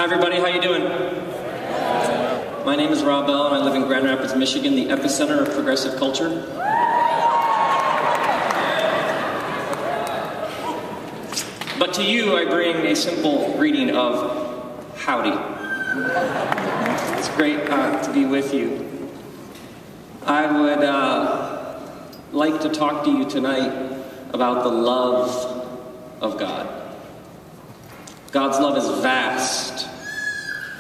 Hi everybody, how you doing? My name is Rob Bell and I live in Grand Rapids, Michigan, the epicenter of progressive culture. But to you, I bring a simple greeting of howdy. It's great to be with you. I would like to talk to you tonight about the love of God. God's love is vast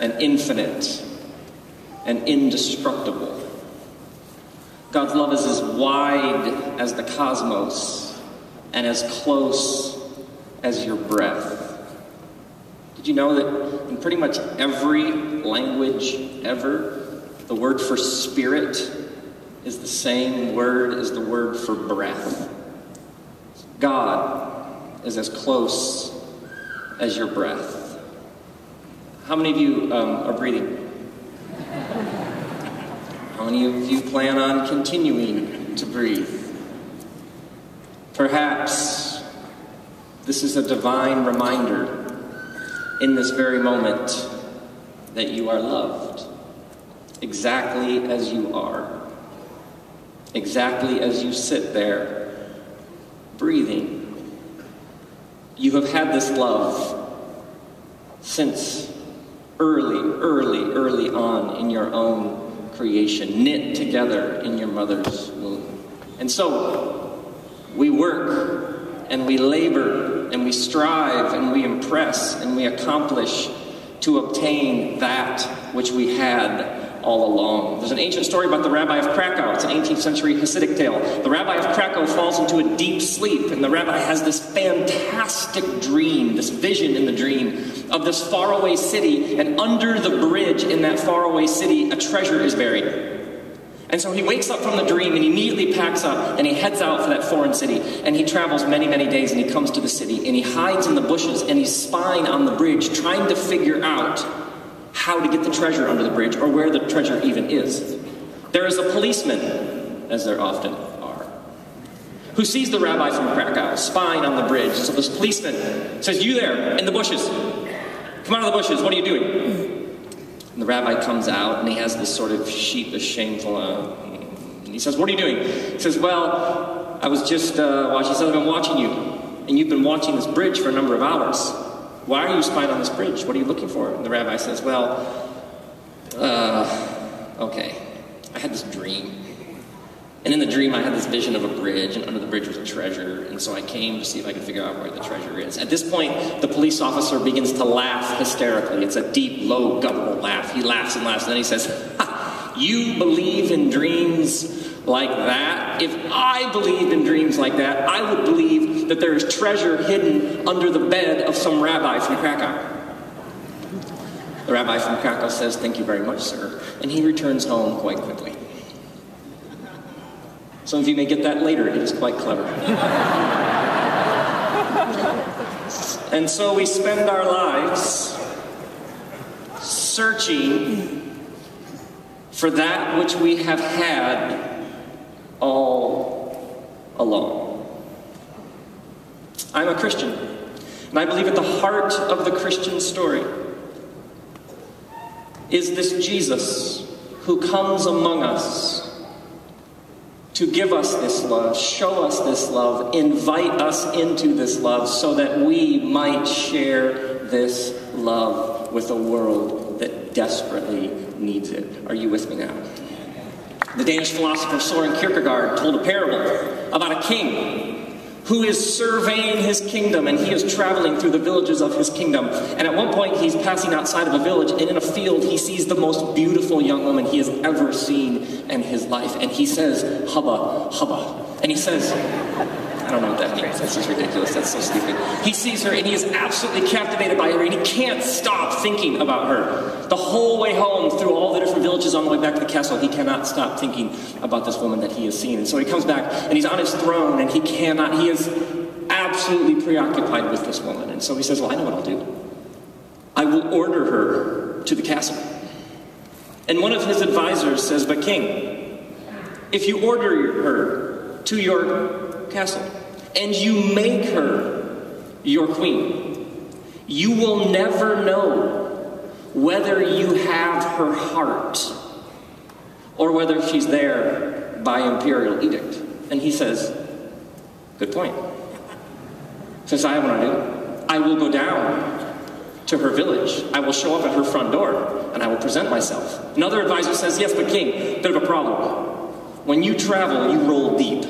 and infinite and indestructible. God's love is as wide as the cosmos and as close as your breath. Did you know that in pretty much every language ever, the word for spirit is the same word as the word for breath? God is as close as your breath. How many of you are breathing? How many of you plan on continuing to breathe? Perhaps this is a divine reminder in this very moment that you are loved exactly as you are, exactly as you sit there breathing. You have had this love since early on in your own creation, knit together in your mother's womb. And so we work and we labor and we strive and we impress and we accomplish to obtain that which we had all along. There's an ancient story about the Rabbi of Krakow. It's an 18th century Hasidic tale. The Rabbi of Krakow falls into a deep sleep, and the Rabbi has this fantastic dream, this vision in the dream of this faraway city, and under the bridge in that faraway city, a treasure is buried. And so he wakes up from the dream and immediately packs up and he heads out for that foreign city, and he travels many, many days, and he comes to the city and he hides in the bushes and he's spying on the bridge, trying to figure out how to get the treasure under the bridge, or where the treasure even is. There is a policeman, as there often are, who sees the Rabbi from Krakow spying on the bridge. So this policeman says, "You there, in the bushes. Come out of the bushes, what are you doing?" And the Rabbi comes out and he has this sort of sheepish, shameful, and he says, "What are you doing?" He says, "Well, I was just watching." He says, "I've been watching you, and you've been watching this bridge for a number of hours. Why are you spying on this bridge? What are you looking for?" And the Rabbi says, "Well, okay, I had this dream. And in the dream I had this vision of a bridge, and under the bridge was a treasure, and so I came to see if I could figure out where the treasure is." At this point, the police officer begins to laugh hysterically. It's a deep, low, guttural laugh. He laughs and laughs, and then he says, "Ha, you believe in dreams like that? If I believed in dreams like that, I would believe that there is treasure hidden under the bed of some rabbi from Krakow." The rabbi from Krakow says, "Thank you very much, sir," and he returns home quite quickly. Some of you may get that later. It is quite clever. And so we spend our lives searching for that which we have had all along. I'm a Christian, and I believe at the heart of the Christian story is this Jesus who comes among us to give us this love, show us this love, invite us into this love so that we might share this love with a world that desperately needs it. Are you with me now? The Danish philosopher Søren Kierkegaard told a parable about a king who is surveying his kingdom, and he is traveling through the villages of his kingdom. And at one point, he's passing outside of a village, and in a field, he sees the most beautiful young woman he has ever seen in his life. And he says, "Hubba, hubba." And he says, I don't know what that means. That's just ridiculous. That's so stupid. He sees her, and he is absolutely captivated by her, and he can't stop thinking about her. The whole way home, through all the different villages on the way back to the castle, he cannot stop thinking about this woman that he has seen. And so he comes back, and he's on his throne, and he is absolutely preoccupied with this woman. And so he says, "Well, I know what I'll do. I will order her to the castle." And one of his advisors says, "But king, if you order her to your castle and you make her your queen, you will never know whether you have her heart or whether she's there by imperial edict. And he says, good point. Since I have what I do, I will go down to her village. I will show up at her front door, and I will present myself. Another advisor says, yes, but king, bit of a problem. When you travel, you roll deep.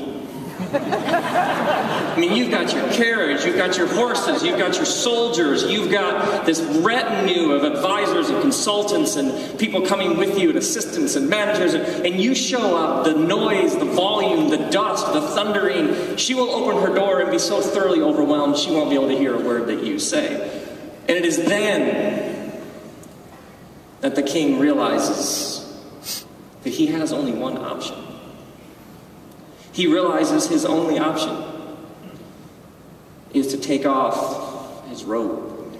I mean, you've got your carriage, you've got your horses, you've got your soldiers, you've got this retinue of advisors and consultants and people coming with you and assistants and managers, and you show up, the noise, the volume, the dust, the thundering, she will open her door and be so thoroughly overwhelmed she won't be able to hear a word that you say. And it is then that the king realizes that he has only one option. He realizes his only option is to take off his robe,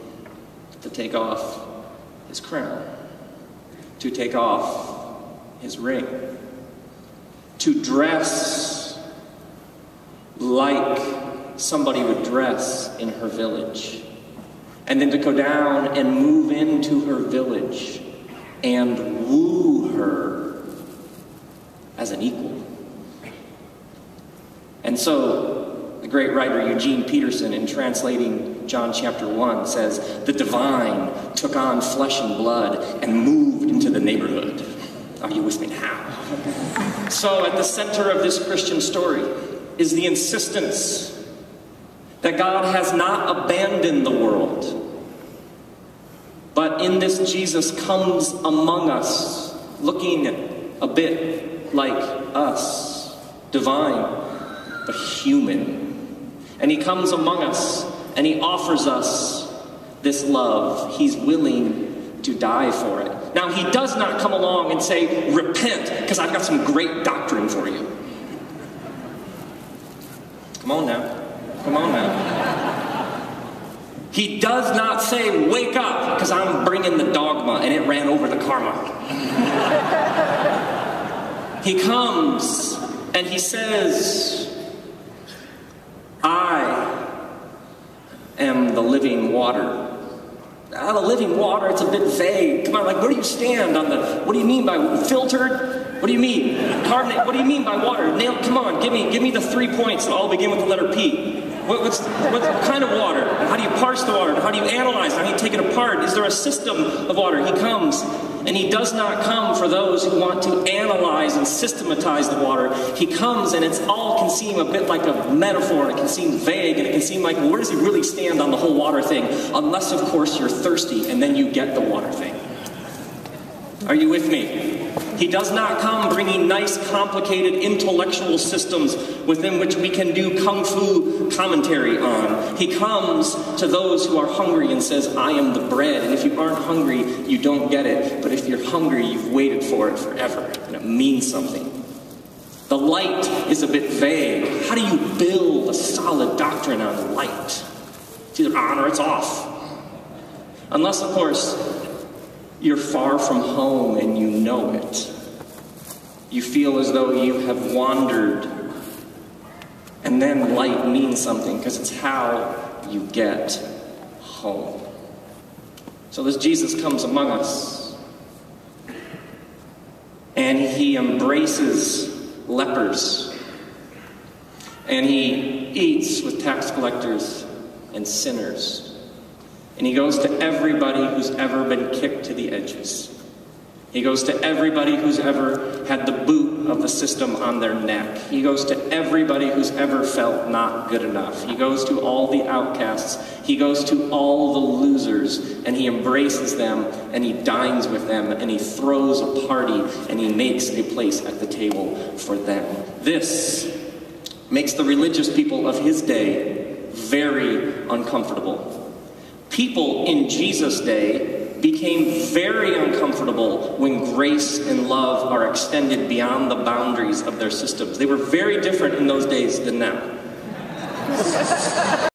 to take off his crown, to take off his ring, to dress like somebody would dress in her village, and then to go down and move into her village and woo her as an equal. And so, the great writer Eugene Peterson, in translating John chapter 1, says, the divine took on flesh and blood and moved into the neighborhood. Are you with me now? So, at the center of this Christian story is the insistence that God has not abandoned the world, but in this Jesus comes among us, looking a bit like us, divine, but human. And he comes among us, and he offers us this love. He's willing to die for it. Now, he does not come along and say, repent, because I've got some great doctrine for you. Come on now. Come on now. He does not say, wake up, because I'm bringing the dogma, and it ran over the karma. He comes, and he says, I am the living water. The living water, it's a bit vague. Come on, like, where do you stand on the, what do you mean by filtered? What do you mean? Carbonate, what do you mean by water? Nail, come on, give me the 3 points that all begin with the letter P. What kind of water? How do you parse the water? How do you analyze it? How do you take it apart? Is there a system of water? He comes, and he does not come for those who want to analyze and systematize the water. He comes, and it all can seem a bit like a metaphor. It can seem vague, and it can seem like, well, where does he really stand on the whole water thing? Unless, of course, you're thirsty, and then you get the water thing. Are you with me? He does not come bringing nice, complicated intellectual systems within which we can do kung fu commentary on. He comes to those who are hungry and says, I am the bread. And if you aren't hungry, you don't get it. But if you're hungry, you've waited for it forever. And it means something. The light is a bit vague. How do you build a solid doctrine on light? It's either on or it's off. Unless, of course, you're far from home and you know it. You feel as though you have wandered. And then light means something because it's how you get home. So this Jesus comes among us. And he embraces lepers. And he eats with tax collectors and sinners. And he goes to everybody who's ever been kicked to the edges. He goes to everybody who's ever had the boot of the system on their neck. He goes to everybody who's ever felt not good enough. He goes to all the outcasts. He goes to all the losers, and he embraces them, and he dines with them, and he throws a party, and he makes a place at the table for them. This makes the religious people of his day very uncomfortable. People in Jesus' day became very uncomfortable when grace and love are extended beyond the boundaries of their systems. They were very different in those days than now.